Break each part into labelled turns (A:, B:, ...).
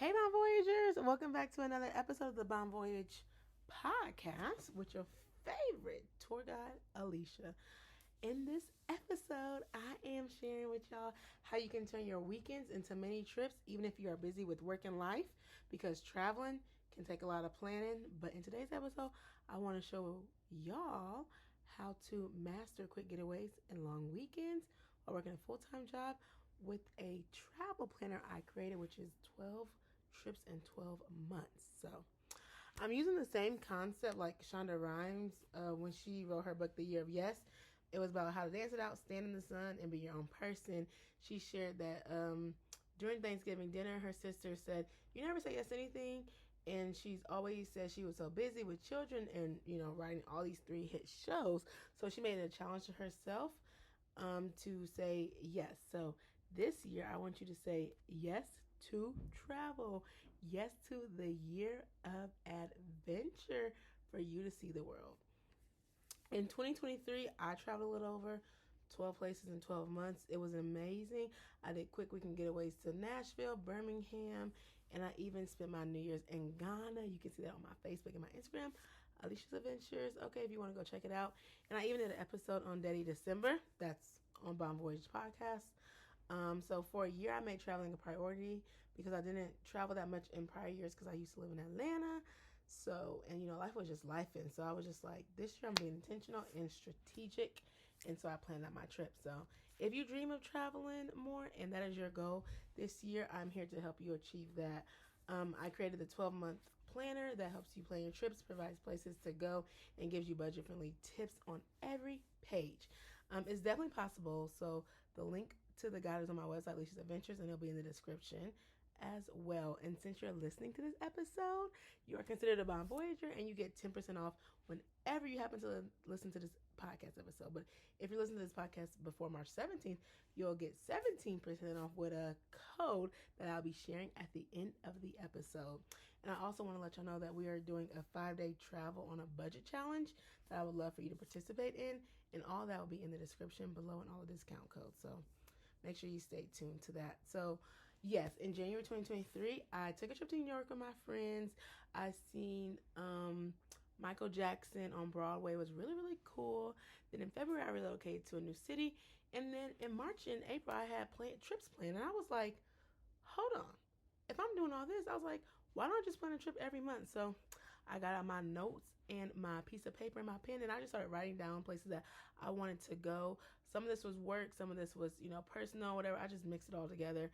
A: Hey, Bon Voyagers! Welcome back to another episode of the Bon Voyage podcast with your favorite tour guide, Alicia. In this episode, I am sharing with y'all how you can turn your weekends into mini trips, even if you are busy with work and life, because traveling can take a lot of planning. But in today's episode, I want to show y'all how to master quick getaways and long weekends while working a full-time job with a travel planner I created, which is 12 trips in 12 months. So I'm using the same concept like Shonda Rhimes when she wrote her book, The Year of Yes. It was about how to dance it out, stand in the sun, and be your own person. She shared that during Thanksgiving dinner, her sister said, "You never say yes to anything." And she's always said she was so busy with children and, writing all these 3 hit shows. So she made it a challenge to herself to say yes. So this year, I want you to say yes to travel. Yes to the year of adventure for you to see the world. In 2023, I traveled a little over 12 places in 12 months. It was amazing. I did quick weekend getaways to Nashville, Birmingham, and I even spent my New Year's in Ghana. You can see that on my Facebook and my Instagram, Alicia's Adventures. Okay, if you want to go check it out. And I even did an episode on Daddy December. That's on Bon Voyage Podcast. So for a year, I made traveling a priority because I didn't travel that much in prior years because I used to live in Atlanta. So, and life was just life. And so I was just like, this year I'm being intentional and strategic. And so I planned out my trip. So if you dream of traveling more and that is your goal this year, I'm here to help you achieve that. I created the 12-month planner that helps you plan your trips, provides places to go, and gives you budget-friendly tips on every page. It's definitely possible. So the link to the guide is on my website, Alicia's Adventures, and it'll be in the description as well. And since you're listening to this episode, you are considered a Bon Voyager and you get 10% off whenever you happen to listen to this podcast episode. But if you're listening to this podcast before March 17th, you'll get 17% off with a code that I'll be sharing at the end of the episode. And I also want to let y'all know that we are doing a 5-day travel on a budget challenge that I would love for you to participate in. And all that will be in the description below and all the discount codes. So make sure you stay tuned to that. So yes, in January 2023, I took a trip to New York with my friends. I seen Michael Jackson on Broadway. It was really, really cool. Then in February, I relocated to a new city. And then in March and April, I had trips planned. And I was like, hold on. If I'm doing all this, I was like, why don't I just plan a trip every month? So I got out my notes and my piece of paper and my pen, and I just started writing down places that I wanted to go. Some of this was work, some of this was, personal, whatever. I just mixed it all together.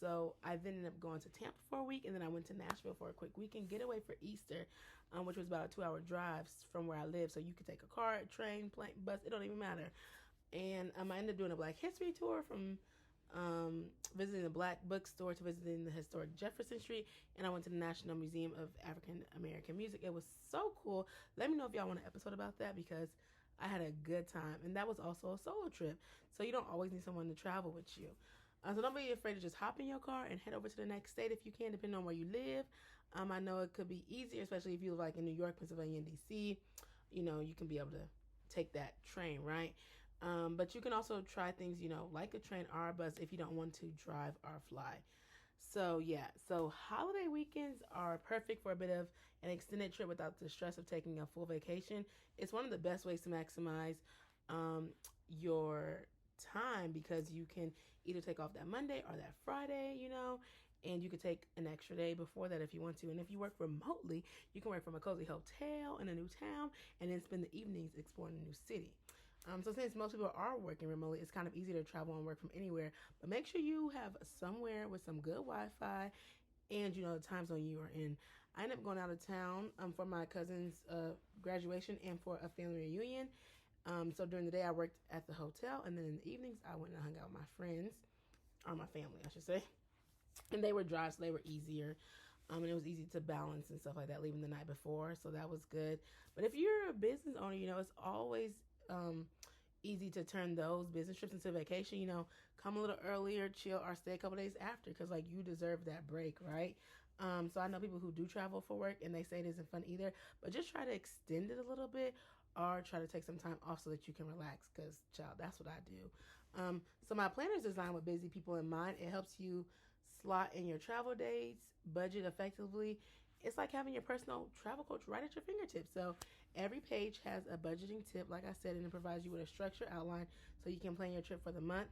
A: So I then ended up going to Tampa for a week, and then I went to Nashville for a quick weekend getaway for Easter, which was about a 2-hour drive from where I live. So you could take a car, train, plane, bus, it don't even matter. And I ended up doing a Black History tour from visiting the Black bookstore to visiting the historic Jefferson Street, and I went to the National Museum of African American Music. It was so cool. Let me know if y'all want an episode about that because I had a good time, and that was also a solo trip, so you don't always need someone to travel with you. So don't be afraid to just hop in your car and head over to the next state if you can, depending on where you live. I know it could be easier, especially if you live like in New York, Pennsylvania, and DC. You can be able to take that train, right? But you can also try things, like a train or a bus if you don't want to drive or fly. So holiday weekends are perfect for a bit of an extended trip without the stress of taking a full vacation. It's one of the best ways to maximize your time because you can either take off that Monday or that Friday, and you could take an extra day before that if you want to. And if you work remotely, you can work from a cozy hotel in a new town and then spend the evenings exploring a new city. So since most people are working remotely, it's kind of easy to travel and work from anywhere. But make sure you have somewhere with some good Wi-Fi and the time zone you are in. I ended up going out of town for my cousin's graduation and for a family reunion. So during the day, I worked at the hotel, and then in the evenings, I went and hung out with my friends, or my family, I should say. And they were dry, so they were easier. And it was easy to balance and stuff like that, leaving the night before. So that was good. But if you're a business owner, it's always easy to turn those business trips into vacation. Come a little earlier, chill, or stay a couple days after because, you deserve that break, right? So I know people who do travel for work, and they say it isn't fun either. But just try to extend it a little bit or try to take some time off so that you can relax because, child, that's what I do. So my planner is designed with busy people in mind. It helps you slot in your travel dates, budget effectively. It's like having your personal travel coach right at your fingertips. So every page has a budgeting tip, like I said, and it provides you with a structured outline so you can plan your trip for the month.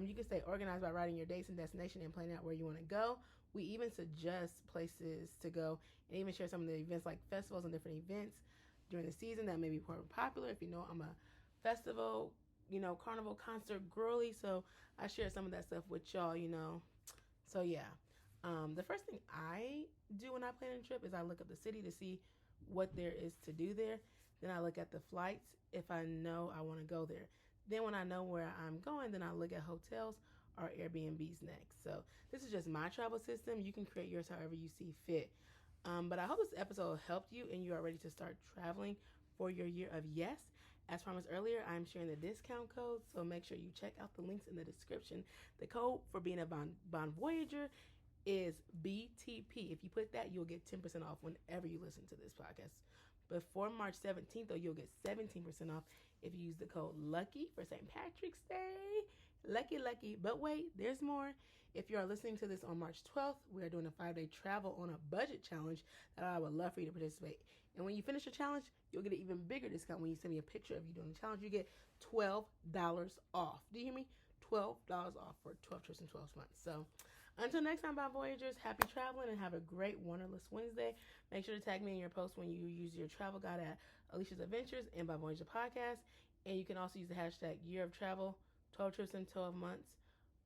A: You can stay organized by writing your dates and destination and planning out where you want to go. We even suggest places to go and even share some of the events like festivals and different events during the season that may be more popular. If you know, I'm a festival, carnival concert girly, so I share some of that stuff with y'all. So yeah, the first thing I do when I plan a trip is I look up the city to see what there is to do there. Then I look at the flights if I know I want to go there. Then when I know where I'm going, then I look at hotels or Airbnbs next. So this is just my travel system. You can create yours however you see fit. But I hope this episode helped you and you are ready to start traveling for your year of yes. As promised earlier, I'm sharing the discount code, so make sure you check out the links in the description. The code for being a Bon Voyager is BTP. If you put that, you'll get 10% off whenever you listen to this podcast. Before March 17th, though, you'll get 17% off if you use the code LUCKY for St. Patrick's Day. Lucky. But wait, there's more. If you are listening to this on March 12th, we are doing a 5-day travel on a budget challenge that I would love for you to participate. And when you finish the challenge, you'll get an even bigger discount when you send me a picture of you doing the challenge. You get $12 off. Do you hear me? $12 off for 12 trips in 12 months. So until next time, Bon Voyagers, happy traveling and have a great Wanderlust Wednesday. Make sure to tag me in your post when you use your travel guide at Alicia's Adventures and Bon Voyager Podcast. And you can also use the hashtag Year of Travel, 12 trips in 12 months,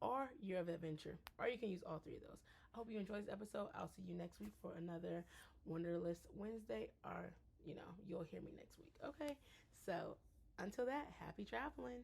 A: or Year of Adventure. Or you can use all three of those. I hope you enjoyed this episode. I'll see you next week for another Wanderlust Wednesday, or, you'll hear me next week. Okay? So until that, happy traveling.